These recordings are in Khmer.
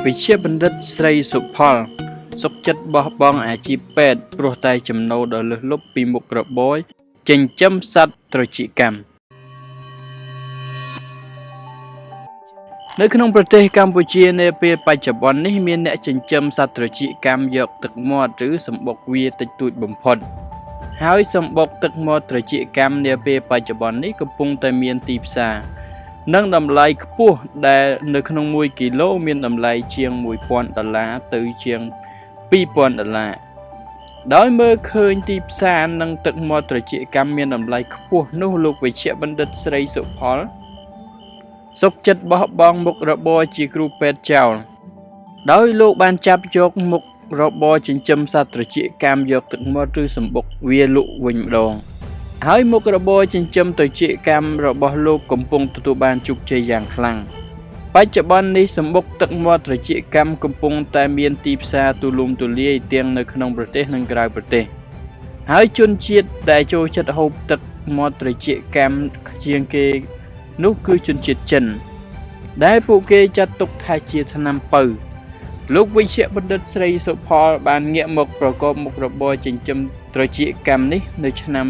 វិជ្ជាបណ្ឌិតស្រីសុផលសុខចិត្តបោះបង់អាជីពពេទ្យព្រោះតែចំណូលដ៏លើសលប់ពីមុខរបរចិញ្ចឹមសត្វត្រចៀកកម្មនៅក្នុងប្រទេសកម្ពុជានាពេលបច្ចុប្បន្ននេះមានអ្នកចិញ្ចឹមសត្វត្រចៀកកម្មយកទឹកមាត់ឬសម្បុកវាតិចតួចបំផុតហើយសម្បុកទឹកមាត់ត្រចៀកកម្មនាពេលបច្ចុប្បន្ននេះកំពុងតែមានទីផ្សារនិងតម្លៃខ្ពស់ដែលនៅក្នុង1គីឡូមានតម្លៃជាង$1,000ទៅជាង$2,000ដោយមើលឃើញទីផ្សារនិងទឹកមាត់ត្រចៀកកម្មមានតម្លៃខ្ពស់នោះលោកវិជ្ជបណ្ឌិតស្រីសុផលសុខចិត្តបោះបង់មុខរបរជាគ្រូពេទ្យចោលដោយលោកបានចាប់យកមុខរបរចិញ្ចឹមសត្វត្រចៀកកម្មយកទឹកមាត់ឬសម្បុកវាលក់វិញម្ដងហើយមុខរបរចិញ្ចឹមត្រចៀកកម្មរបស់លោកកំពុងទទួលបានជោគជ័យយ៉ាងខ្លាំងបច្ចុប្បន្ននេះសម្បុកទឹកមាត់ត្រចៀកកម្មកំពុងតែមានទីផ្សារទូលំទូលាយទាំងនៅក្នុងប្រទេសនិងក្រៅប្រទេសហើយជនជាតិដែលចូលចិត្តហូបទឹកមាត់ត្រចៀកកម្មជាងគេនោះគឺជនជាតិចិនដែលពួកគេចាត់ទុកថាជាថ្នាំពៅលោកវិជ្ជបណ្ឌិតស្រីសុផលបានងាកមកប្រកបមុខរបរចិញ្ចឹមត្រចៀកកម្មនេះនៅឆ្នាំ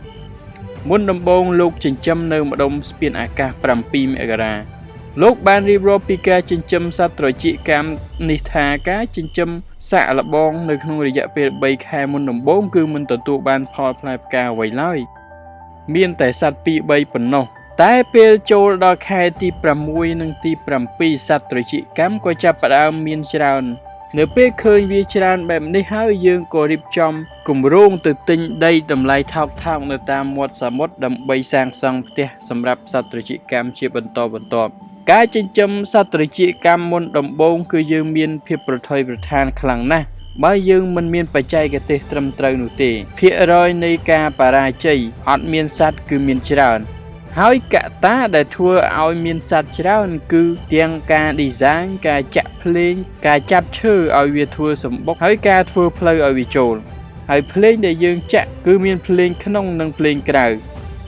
2010មុនដំបូងលោកចិញ្ចឹមនៅម្ដុំស្ពានអាកាស7មករាលោកបានរៀបរាប់ពីការចិញ្ចឹមសត្វត្រចៀកកម្មនេះថាការចិញ្ចឹមសាកល្បងនៅក្នុងរយៈពេល3ខែមុនដំបូងគឺមិនទទួលបានផលផ្លែផ្កាអ្វីឡើយមានតែសត្វ2-3ប៉ុណ្ណោះតែពេលចូលដល់ខែទី6និងទី7សត្វត្រចៀកកម្មក៏ចាប់ផ្ដើមមានច្រើននៅពេលឃើញវាច្រើនបែបនេះហើយយើងក៏រៀបចំគម្រោងទៅទិញដីតម្លៃថោកៗនៅតាមមាត់សមុទ្រដើម្បីសាងសង់ផ្ទះសម្រាប់សត្វត្រចៀកកម្មជាបន្តបន្ទាប់ការចិញ្ចឹមសត្វត្រចៀកកម្មមុនដំបូងគឺយើងមានភាពប្រថុយប្រថានខ្លាំងណាស់បើយើងមិនមានបច្ចេកទេសត្រឹមត្រូវនោះទេភាគរយនៃការបរាជ័យអត់មានសត្វគឺមានច្រើនហើយកត្តាដែលធ្វើឲ្យមានសត្វច្រើនគឺទាំងការ design ការចាក់ភ្លេងការចាប់ឈើឲ្យវាធ្វើសម្បុកហើយការធ្វើផ្លូវឲ្យវាចូលហើយភ្លេងដែលយើងចាក់គឺមានភ្លេងក្នុងនិងភ្លេងក្រៅ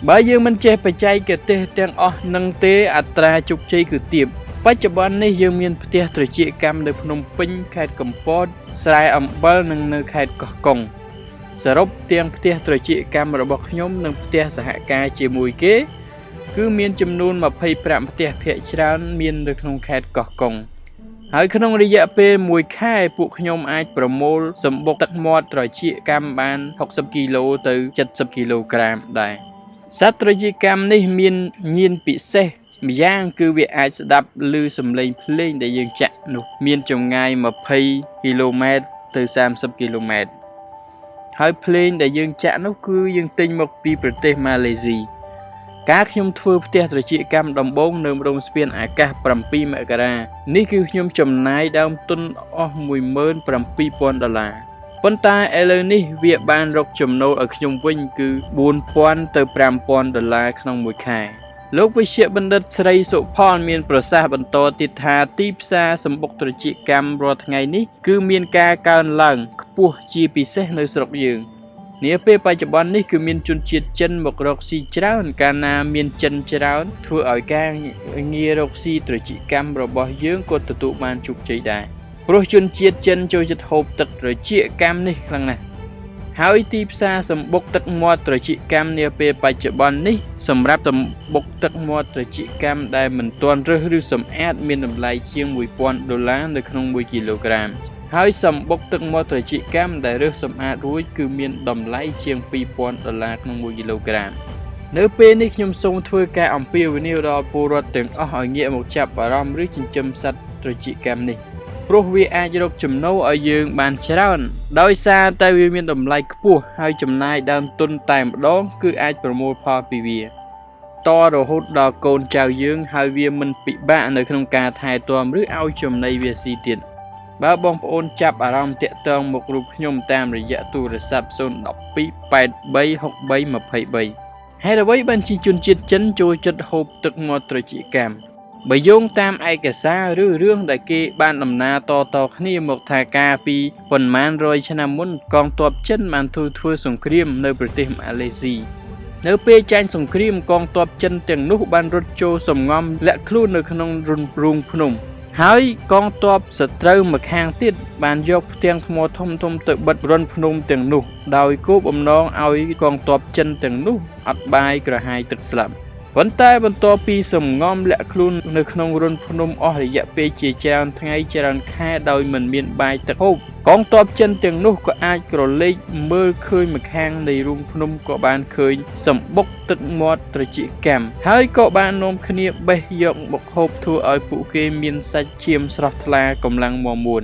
បើយើងមិនចេះបច្ចេកទេសទាំងអស់នឹងទេអត្រាជោគជ័យគឺទាបបច្ចុប្បន្ននេះយើងមានផ្ទះត្រចៀកកម្មនៅភ្នំពេញខេត្តកំពតស្រែអំបិលនិងនៅខេត្តកោះកុងសរុបទាំងផ្ទះត្រចៀកកម្មរបស់ខ្ញុំនិងផ្ទះសហការជាមួយគេគឺមានចំនួន25ផ្ទះភាគច្រើនមាននៅក្នុងខេត្តកោះកុងហើយក្នុងរយៈពេល1ខែពួកខ្ញុំអាចប្រមូលសម្បុកទឹកមាត់ត្រចៀកកម្មបាន60គីឡូទៅ70គីឡូក្រាមដែរសត្វត្រចៀកកម្មនេះមានញៀនពិសេសម្យ៉ាងគឺវាអាចស្ដាប់ឮសំឡេងភ្លេងដែលយើងចាក់នោះមានចម្ងាយ20គីឡូម៉ែត្រទៅ30គីឡូម៉ែត្រហើយភ្លេងដែលយើងចាក់នោះគឺយើងទិញមកពីប្រទេសម៉ាឡេស៊ីការខ្ញុំធ្វើផ្ទះត្រចៀកកម្មដំបូងនៅម្ដុំស្ពានអាកាស7មករានេះគឺខ្ញុំចំណាយដើមទុនអស់$17,000ប៉ុន្តែឥឡូវនេះវាបានរកចំណូលឲ្យខ្ញុំវិញគឺ$4,000ទៅ$5,000ក្នុងមួយខែលោកវិជ្ជបណ្ឌិតស្រីសុផលមានប្រសាសន៍បន្តទៀតថាទីផ្សារសម្បុកត្រចៀកកម្មរាល់ថ្ងៃនេះគឺមានការកើនឡើងខ្ពស់ជាពិសេសនៅស្រុកយើងនាពេលបច្ចុប្បន្ននេះគឺមានជនជាតិចិនមករកស៊ីច្រើនកាលណាមានចិនច្រើនធ្វើឲ្យការងាររកស៊ីត្រចៀកកម្មរបស់យើងក៏ទទួលបានជោគជ័យដែរព្រោះជនជាតិចិនចូលចិត្តហូបទឹកត្រចៀកកម្មនេះខ្លាំងណាស់ហើយទីផ្សារសម្បុកទឹកមាត់ត្រចៀកកម្មនាពេលបច្ចុប្បន្ននេះសម្រាប់សម្បុកទឹកមាត់ត្រចៀកកម្មដែលមិនទាន់រើសឬសម្អាតមានតម្លៃជាង$1,000នៅក្នុង1គីឡូក្រាមហើយសម្បុកទឹកមាត់ត្រចៀកកម្មដែលរើសសម្អាតរួចគឺមានតម្លៃជាង$2,000ក្នុង1គីឡូក្រាមនៅពេលនេះខ្ញុំសូមធ្វើការអំពាវនាវដល់ពលរដ្ឋទាំងអស់ឲ្យងាកមកចាប់អារម្មណ៍ឬចិញ្ចឹមសត្វត្រចៀកកម្មនេះព្រោះវាអាចរកចំណូលឲ្យយើងបានច្រើនដោយសារតែវាមានតម្លៃខ្ពស់ហើយចំណាយដើមទុនតែម្ដងគឺអាចប្រមូលផលពីវាតរហូតដល់កូនចៅយើងហើយវាមិនពិបាកនៅក្នុងការថែទាំឬឲ្យចំណីវាស៊ីទៀតបើបងប្អូនចាប់អារម្មណ៍តាក់ទងមករូបខ្ញុំតាមរយៈទូរស័ព្ទ012836323ហេតុអ្វីបានជាជនជាតិចិនចូលចិត្តហូបទឹកមាត់ត្រចៀកកម្មបើយោងតាមឯកសារឬរឿងដែលគេបានដំណើរតគ្នាមកថាកាលពីប៉ុន្មានរយឆ្នាំមុនកងទ័ពចិនបានធ្វើសង្គ្រាមនៅប្រទេសម៉ាឡេស៊ីនៅពេលចាញ់សង្គ្រាមកងទ័ពចិនទាំងនោះបានរត់ចូលសំងំលាក់ខ្លួននៅក្នុងរូងភ្នំ ហើយកងទ័ពសត្រូវមកខាងទៀតបានយកផ្ទាំងថ្មធំៗទៅបិទរន្ធភ្នំទាំងនោះដោយគោលបំណងឲ្យកងទ័ពចិនទាំងនោះអត់បាយក្រហាយទឹកស្លាប់ប៉ុន្តែបន្ទាប់ពីសំងំលាក់ខ្លួននៅក្នុងរន្ធភ្នំអស់រយៈពេលជាច្រើនថ្ងៃច្រើនខែដោយមិនមានបាយទឹកហូបកងទ័ពចិនទាំងនោះក៏អាចក្រឡេកមើលឃើញម្ខាងនៃរូងភ្នំក៏បានឃើញសម្បុកទឹកមាត់ត្រចៀកកាំហើយក៏បាននាំគ្នាបេះយកមកហូបធ្វើឲ្យពួកគេមានសាច់ឈាមស្រស់ថ្លាកម្លាំងមាំមួន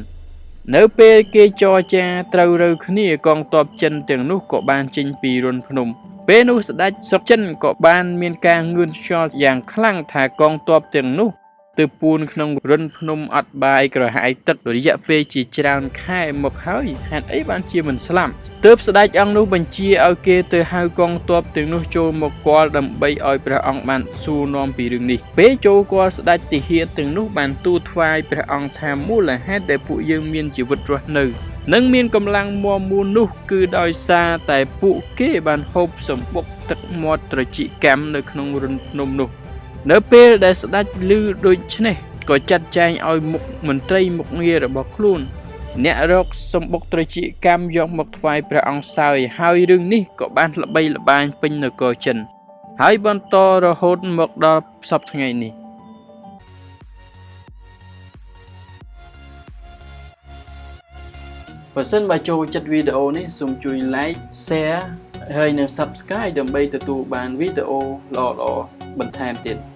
នៅពេលគេចរចាត្រូវរើគ្នាកងទ័ពចិនទាំងនោះក៏បានចេញពីរន្ធភ្នំពេលនោះស្ដេចស្រុកចិនក៏បានមានការងឿនខ្យល់យ៉ាងខ្លាំងថាកងទ័ពទាំងនោះទៅពួនក្នុងរន្ធភ្នំអត់បាយក្រហាយទឹករយៈពេលជាច្រើនខែមកហើយហេតុអីបានជាមិនស្លាប់ទើបស្ដេចអង្គនោះបញ្ជាឲ្យគេទៅហៅកងទ័ពទាំងនោះចូលមកគាល់ដើម្បីឲ្យព្រះអង្គបានសួរនាំពីរឿងនេះពេលចូលគាល់ស្ដេចទាហានទាំងនោះបានទូលថ្វាយព្រះអង្គថាមូលហេតុដែលពួកយើងមានជីវិតរស់នៅនិងមានកម្លាំងមាំមួននោះគឺដោយសារតែពួកគេបានហូបសម្បុកទឹកមាត់ត្រចៀកកាំនៅក្នុងរន្ធភ្នំនោះនៅពេលដែលស្ដេចឮដូច្នេះក៏ចាត់ចែងឲ្យមុខមន្ត្រីមុខងាររបស់ខ្លួនអ្នករកសម្បុកត្រចៀកកាំយកមកថ្វាយព្រះអង្គសោយហើយរឿងនេះក៏បានល្បីល្បាញពេញនគរចិនហើយបន្តរហូតមកដល់សព្វថ្ងៃនេះបើសិនបើចូលចិត្តវីដេអូនេះសូមជួយ like share ហើយនិង subscribe ដើម្បីទទួលបានវីដេអូល្អៗបន្ថែមទៀត